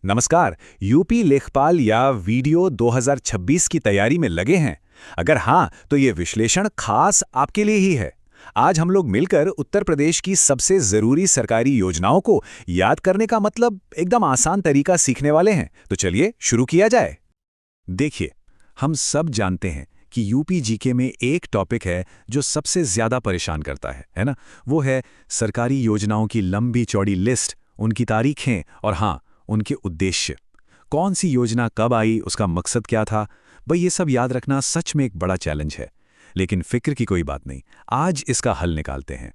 नमस्कार। यूपी लेखपाल या वीडियो 2026 की तैयारी में लगे हैं? अगर हाँ, तो ये विश्लेषण खास आपके लिए ही है। आज हम लोग मिलकर उत्तर प्रदेश की सबसे जरूरी सरकारी योजनाओं को याद करने का मतलब एकदम आसान तरीका सीखने वाले हैं। तो चलिए शुरू किया जाए। देखिए, हम सब जानते हैं कि यूपी जीके में एक टॉपिक है जो सबसे ज्यादा परेशान करता है ना? वो है सरकारी योजनाओं की लंबी चौड़ी लिस्ट, उनकी तारीखें और हाँ, उनके उद्देश्य। कौन सी योजना कब आई, उसका मकसद क्या था। भाई, ये सब याद रखना सच में एक बड़ा चैलेंज है। लेकिन फिक्र की कोई बात नहीं, आज इसका हल निकालते हैं।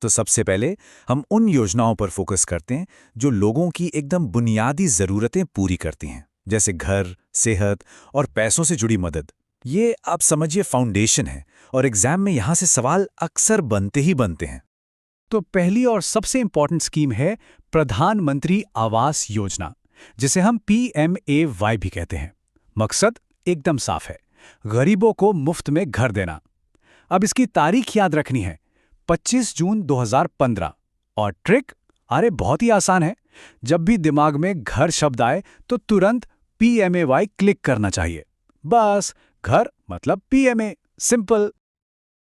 तो सबसे पहले हम उन योजनाओं पर फोकस करते हैं जो लोगों की एकदम बुनियादी ज़रूरतें पूरी करती हैं, जैसे घर, सेहत और पैसों से जुड़ी मदद। ये आप समझिए फाउंडेशन है, और एग्जाम में यहाँ से सवाल अक्सर बनते ही बनते हैं। तो पहली और सबसे इंपॉर्टेंट स्कीम है प्रधानमंत्री आवास योजना, जिसे हम PMAY भी कहते हैं। मकसद एकदम साफ है, गरीबों को मुफ्त में घर देना। अब इसकी तारीख याद रखनी है, 25 जून 2015। और ट्रिक, अरे बहुत ही आसान है। जब भी दिमाग में घर शब्द आए तो तुरंत PMAY क्लिक करना चाहिए। बस, घर मतलब PMA, सिंपल।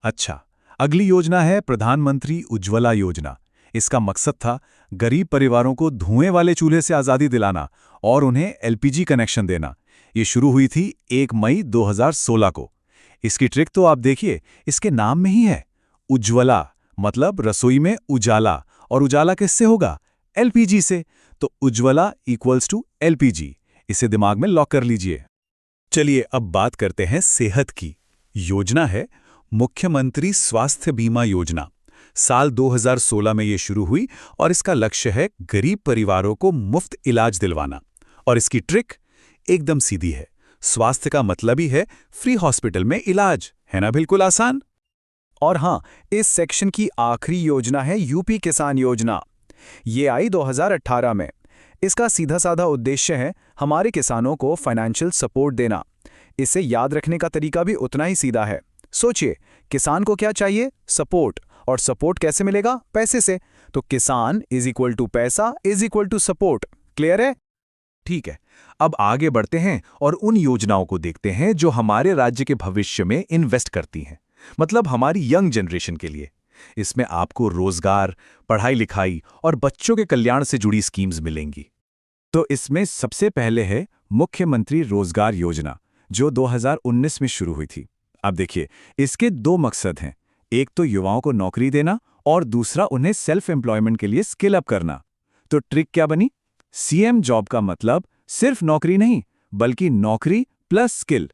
अच्छा, अगली योजना है प्रधानमंत्री उज्ज्वला योजना। इसका मकसद था गरीब परिवारों को धुएं वाले चूल्हे से आज़ादी दिलाना और उन्हें LPG कनेक्शन देना। ये शुरू हुई थी 1 मई 2016 को। इसकी ट्रिक तो आप देखिए, इसके नाम में ही है। उज्ज्वला मतलब रसोई में उजाला, और उजाला किससे होगा? LPG से। तो उज्ज्वला इक्वल्स टू LPG। इसे दिमाग में लॉक कर लीजिए। चलिए अब बात करते हैं सेहत की। योजना है मुख्यमंत्री स्वास्थ्य बीमा योजना। साल 2016 में ये शुरू हुई और इसका लक्ष्य है गरीब परिवारों को मुफ्त इलाज दिलवाना। और इसकी ट्रिक एकदम सीधी है। स्वास्थ्य का मतलब ही है फ्री हॉस्पिटल में इलाज, है ना? बिल्कुल आसान। और हाँ, इस सेक्शन की आखिरी योजना है यूपी किसान योजना। ये आई 2018 में। इसका सीधा साधा उद्देश्य है हमारे किसानों को फाइनेंशियल सपोर्ट देना। इसे याद रखने का तरीका भी उतना ही सीधा है। सोचिए, किसान को क्या चाहिए? सपोर्ट। और सपोर्ट कैसे मिलेगा? पैसे से। तो किसान इज इक्वल टू पैसा is equal to support. Clear है? ठीक है, अब आगे बढ़ते हैं और उन योजनाओं को देखते हैं जो हमारे राज्य के भविष्य में इन्वेस्ट करती हैं, मतलब हमारी यंग जनरेशन के लिए। इसमें आपको रोजगार, पढ़ाई लिखाई और बच्चों के कल्याण से जुड़ी स्कीम्स मिलेंगी। तो इसमें सबसे पहले है मुख्यमंत्री रोजगार योजना, जो 2019 में शुरू हुई थी। अब देखिए, इसके दो मकसद हैं। एक तो युवाओं को नौकरी देना और दूसरा उन्हें सेल्फ एम्प्लॉयमेंट के लिए स्किल अप करना। तो ट्रिक क्या बनी? CM जॉब का मतलब सिर्फ नौकरी नहीं, बल्कि नौकरी प्लस स्किल।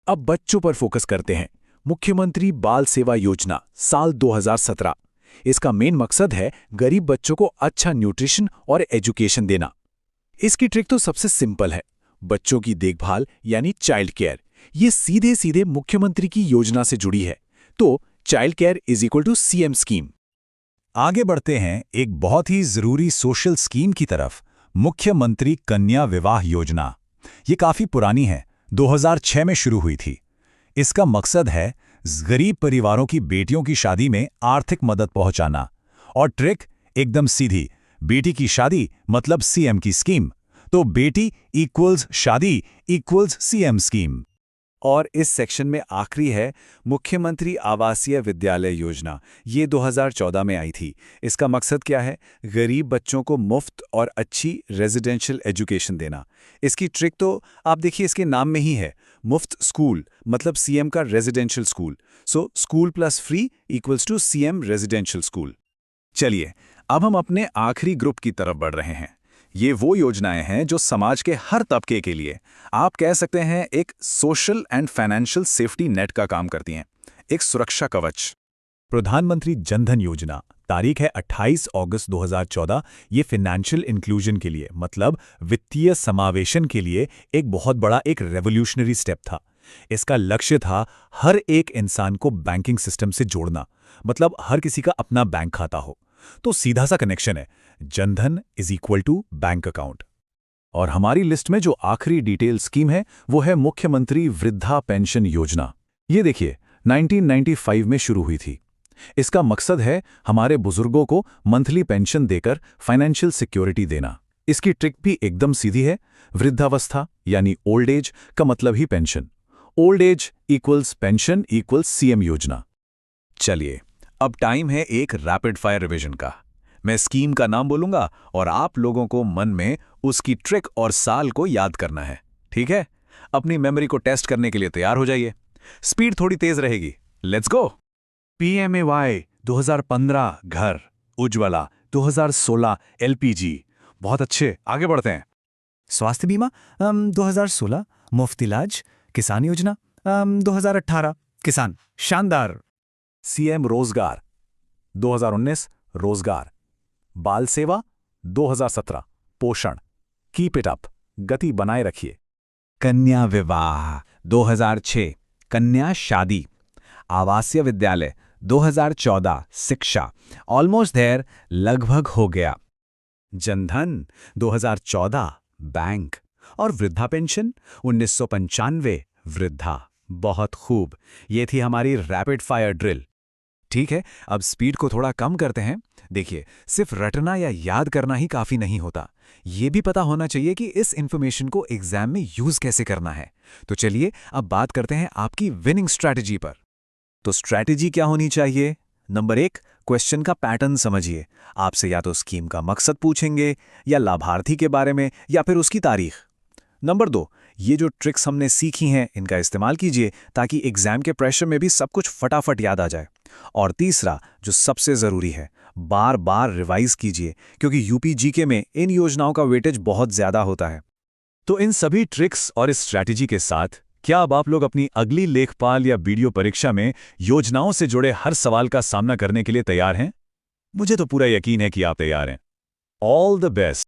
अब बच्चों पर फोकस करते हैं। मुख्यमंत्री बाल सेवा योजना, साल 2017। इसका मेन मकसद है गरीब बच्चों को अच्छा न्यूट्रिशन और एजुकेशन देना। इसकी ट्रिक तो सबसे सिंपल है, बच्चों की देखभाल यानी चाइल्ड केयर। ये सीधे सीधे मुख्यमंत्री की योजना से जुड़ी है। तो child care is equal to CM scheme. आगे बढ़ते हैं एक बहुत ही जरूरी सोशल स्कीम की तरफ, मुख्यमंत्री कन्या विवाह योजना। ये काफी पुरानी है, 2006 में शुरू हुई थी। इसका मकसद है गरीब परिवारों की बेटियों की शादी में आर्थिक मदद पहुंचाना। और ट्रिक एकदम सीधी, बेटी की शादी मतलब CM की स्कीम। तो बेटी इक्वल्स शादी इक्वल्स CM स्कीम। और इस सेक्शन में आखिरी है मुख्यमंत्री आवासीय विद्यालय योजना। ये 2014 में आई थी। इसका मकसद क्या है? गरीब बच्चों को मुफ्त और अच्छी रेजिडेंशियल एजुकेशन देना। इसकी ट्रिक तो आप देखिए, इसके नाम में ही है, मुफ्त स्कूल मतलब CM का residential school. So school plus free equals to CM residential school. चलिए अब हम अपने आखिरी ग्रुप की तरफ बढ़ रहे हैं। ये वो योजनाएं हैं जो समाज के हर तबके के लिए, आप कह सकते हैं, एक social and financial safety net का काम करती हैं, एक सुरक्षा कवच। प्रधानमंत्री जनधन योजना, तारीख है 28 अगस्त 2014। ये फाइनेंशियल इंक्लूजन के लिए, मतलब वित्तीय समावेशन के लिए एक बहुत बड़ा, एक रेवोल्यूशनरी स्टेप था। इसका लक्ष्य था हर एक इंसान को बैंकिंग सिस्टम से जोड़ना, मतलब हर किसी का अपना बैंक खाता हो। तो सीधा सा कनेक्शन है, Jan Dhan is equal to bank account. और हमारी लिस्ट में जो आखिरी डिटेल स्कीम है वो है मुख्यमंत्री वृद्धा पेंशन योजना। ये देखिए, 1995 में शुरू हुई थी। इसका मकसद है हमारे बुजुर्गों को मंथली पेंशन देकर फाइनेंशियल सिक्योरिटी देना। इसकी ट्रिक भी एकदम सीधी है। वृद्धावस्था यानी ओल्ड एज का मतलब ही pension. Old age equals pension equals CM योजना। चलिए, अब टाइम है एक रैपिड फायर रिवीजन का। मैं स्कीम का नाम बोलूंगा और आप लोगों को मन में उसकी ट्रिक और साल को याद करना है, ठीक है? अपनी मेमोरी को टेस्ट करने के लिए तैयार हो जाइए। स्पीड थोड़ी तेज रहेगी। Let's go. PMAY 2015 घर, उज्ज्वला 2016 LPG। बहुत अच्छे, आगे बढ़ते हैं। स्वास्थ्य बीमा 2016, मुफ्त इलाज, किसान योजना 2018, किसान, शानदार। CM रोजगार 2019 रोजगार, बाल सेवा 2017 पोषण। कीप इट अप, गति बनाए रखिए। कन्या विवाह 2006, कन्या शादी। आवासीय विद्यालय 2014, शिक्षा। ऑलमोस्ट देयर, लगभग हो गया। जनधन 2014, बैंक। और वृद्धा पेंशन 1995, वृद्धा। बहुत खूब। ये थी हमारी रैपिड फायर ड्रिल। ठीक है, अब स्पीड को थोड़ा कम करते हैं। देखिए, सिर्फ रटना या याद करना ही काफी नहीं होता। ये भी पता होना चाहिए कि इस इंफॉर्मेशन को एग्जाम में यूज कैसे करना है। तो चलिए, अब बात करते हैं आपकी विनिंग स्ट्रैटेजी पर। तो स्ट्रैटेजी क्या होनी चाहिए? नंबर 1, क्वेश्चन का पैटर्न समझिए। आपसे या तो स्कीम का मकसद पूछेंगे, या लाभार्थी के बारे में, या फिर उसकी तारीख। नंबर 2, ये जो ट्रिक्स हमने सीखी हैं इनका इस्तेमाल कीजिए ताकि एग्जाम के प्रेशर में भी सब कुछ फटाफट याद आ जाए। और तीसरा, जो सबसे ज़रूरी है, बार बार रिवाइज कीजिए, क्योंकि यूपी जीके में इन योजनाओं का वेटेज बहुत ज़्यादा होता है। तो इन सभी ट्रिक्स और इस स्ट्रैटेजी के साथ क्या अब आप लोग अपनी अगली लेखपाल या वीडियो परीक्षा में योजनाओं से जुड़े हर सवाल का सामना करने के लिए तैयार हैं? मुझे तो पूरा यकीन है कि आप तैयार हैं। All the best.